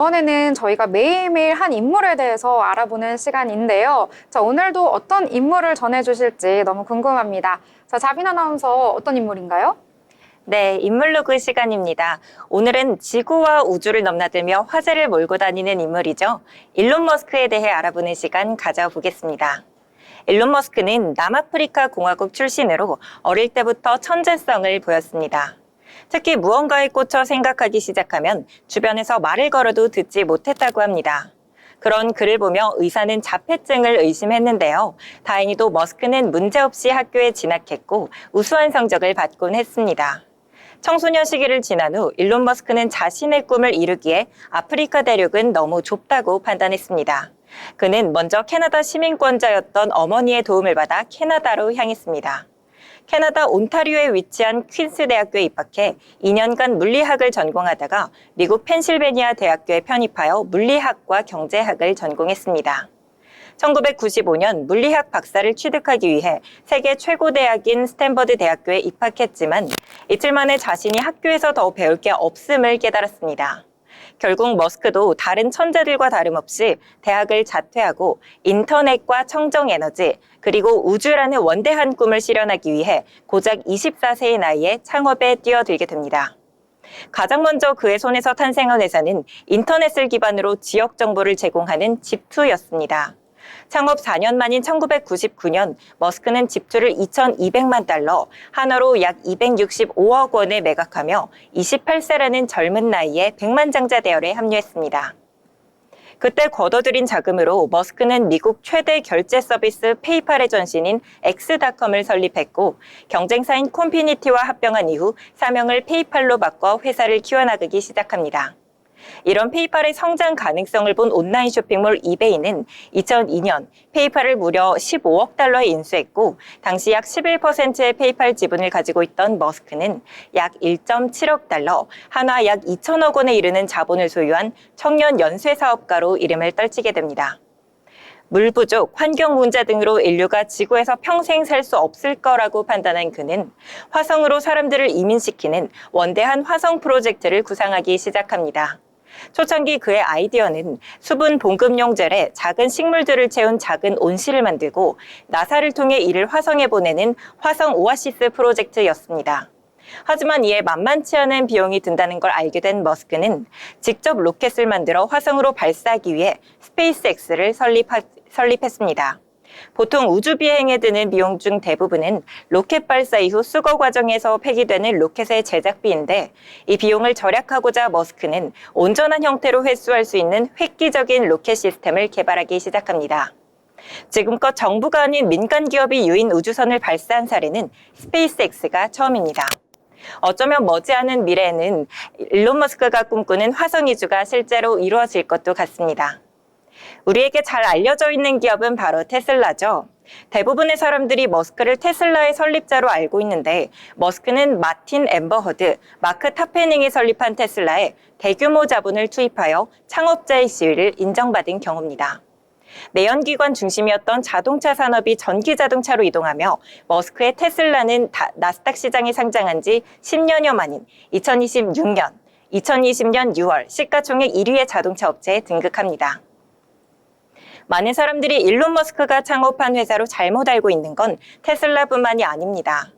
이번에는 저희가 매일매일 한 인물에 대해서 알아보는 시간인데요. 자, 오늘도 어떤 인물을 전해주실지 너무 궁금합니다. 자, 자빈 아나운서 어떤 인물인가요? 네, 인물로그 시간입니다. 오늘은 지구와 우주를 넘나들며 화제를 몰고 다니는 인물이죠. 일론 머스크에 대해 알아보는 시간 가져보겠습니다. 일론 머스크는 남아프리카 공화국 출신으로 어릴 때부터 천재성을 보였습니다. 특히 무언가에 꽂혀 생각하기 시작하면 주변에서 말을 걸어도 듣지 못했다고 합니다. 그런 그를 보며 의사는 자폐증을 의심했는데요. 다행히도 머스크는 문제없이 학교에 진학했고 우수한 성적을 받곤 했습니다. 청소년 시기를 지난 후 일론 머스크는 자신의 꿈을 이루기에 아프리카 대륙은 너무 좁다고 판단했습니다. 그는 먼저 캐나다 시민권자였던 어머니의 도움을 받아 캐나다로 향했습니다. 캐나다 온타리오에 위치한 퀸스 대학교에 입학해 2년간 물리학을 전공하다가 미국 펜실베니아 대학교에 편입하여 물리학과 경제학을 전공했습니다. 1995년 물리학 박사를 취득하기 위해 세계 최고 대학인 스탠퍼드 대학교에 입학했지만 이틀 만에 자신이 학교에서 더 배울 게 없음을 깨달았습니다. 결국 머스크도 다른 천재들과 다름없이 대학을 자퇴하고 인터넷과 청정에너지 그리고 우주라는 원대한 꿈을 실현하기 위해 고작 24세의 나이에 창업에 뛰어들게 됩니다. 가장 먼저 그의 손에서 탄생한 회사는 인터넷을 기반으로 지역 정보를 제공하는 집2였습니다. 창업 4년 만인 1999년 머스크는 집2를 2,200만 달러, 한화로 약 265억 원에 매각하며 28세라는 젊은 나이에 백만장자 대열에 합류했습니다. 그때 거둬들인 자금으로 머스크는 미국 최대 결제 서비스 페이팔의 전신인 X닷컴을 설립했고 경쟁사인 콘피니티와 합병한 이후 사명을 페이팔로 바꿔 회사를 키워나가기 시작합니다. 이런 페이팔의 성장 가능성을 본 온라인 쇼핑몰 이베이는 2002년 페이팔을 무려 15억 달러에 인수했고 당시 약 11%의 페이팔 지분을 가지고 있던 머스크는 약 1.7억 달러, 한화 약 2천억 원에 이르는 자본을 소유한 청년 연쇄 사업가로 이름을 떨치게 됩니다. 물 부족, 환경 문제 등으로 인류가 지구에서 평생 살 수 없을 거라고 판단한 그는 화성으로 사람들을 이민시키는 원대한 화성 프로젝트를 구상하기 시작합니다. 초창기 그의 아이디어는 수분 봉급용 젤에 작은 식물들을 채운 작은 온실을 만들고 나사를 통해 이를 화성에 보내는 화성 오아시스 프로젝트였습니다. 하지만 이에 만만치 않은 비용이 든다는 걸 알게 된 머스크는 직접 로켓을 만들어 화성으로 발사하기 위해 스페이스X를 설립했습니다. 보통 우주 비행에 드는 비용 중 대부분은 로켓 발사 이후 수거 과정에서 폐기되는 로켓의 제작비인데 이 비용을 절약하고자 머스크는 온전한 형태로 회수할 수 있는 획기적인 로켓 시스템을 개발하기 시작합니다. 지금껏 정부가 아닌 민간 기업이 유인 우주선을 발사한 사례는 스페이스X가 처음입니다. 어쩌면 머지않은 미래에는 일론 머스크가 꿈꾸는 화성 이주가 실제로 이루어질 것도 같습니다. 우리에게 잘 알려져 있는 기업은 바로 테슬라죠. 대부분의 사람들이 머스크를 테슬라의 설립자로 알고 있는데 머스크는 마틴 엠버허드, 마크 타페닝이 설립한 테슬라에 대규모 자본을 투입하여 창업자의 지위를 인정받은 경우입니다. 내연기관 중심이었던 자동차 산업이 전기자동차로 이동하며 머스크의 테슬라는 나스닥 시장에 상장한 지 10년여 만인 2020년 6월 시가총액 1위의 자동차 업체에 등극합니다. 많은 사람들이 일론 머스크가 창업한 회사로 잘못 알고 있는 건 테슬라뿐만이 아닙니다.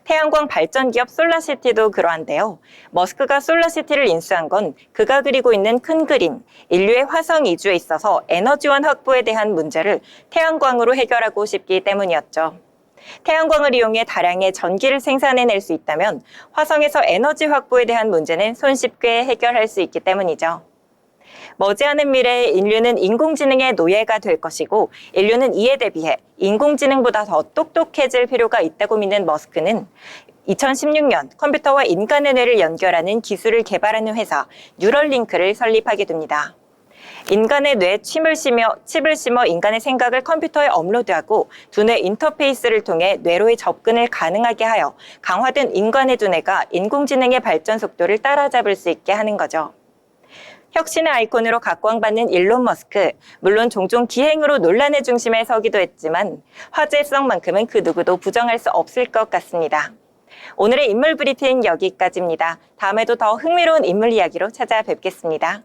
태양광 발전 기업 솔라시티도 그러한데요. 머스크가 솔라시티를 인수한 건 그가 그리고 있는 큰 그림, 인류의 화성 이주에 있어서 에너지원 확보에 대한 문제를 태양광으로 해결하고 싶기 때문이었죠. 태양광을 이용해 다량의 전기를 생산해낼 수 있다면 화성에서 에너지 확보에 대한 문제는 손쉽게 해결할 수 있기 때문이죠. 머지않은 미래에 인류는 인공지능의 노예가 될 것이고 인류는 이에 대비해 인공지능보다 더 똑똑해질 필요가 있다고 믿는 머스크는 2016년 컴퓨터와 인간의 뇌를 연결하는 기술을 개발하는 회사 뉴럴링크를 설립하게 됩니다. 인간의 뇌에 칩을 심어 인간의 생각을 컴퓨터에 업로드하고 두뇌 인터페이스를 통해 뇌로의 접근을 가능하게 하여 강화된 인간의 두뇌가 인공지능의 발전 속도를 따라잡을 수 있게 하는 거죠. 혁신의 아이콘으로 각광받는 일론 머스크, 물론 종종 기행으로 논란의 중심에 서기도 했지만 화제성만큼은 그 누구도 부정할 수 없을 것 같습니다. 오늘의 인물 브리핑 여기까지입니다. 다음에도 더 흥미로운 인물 이야기로 찾아뵙겠습니다.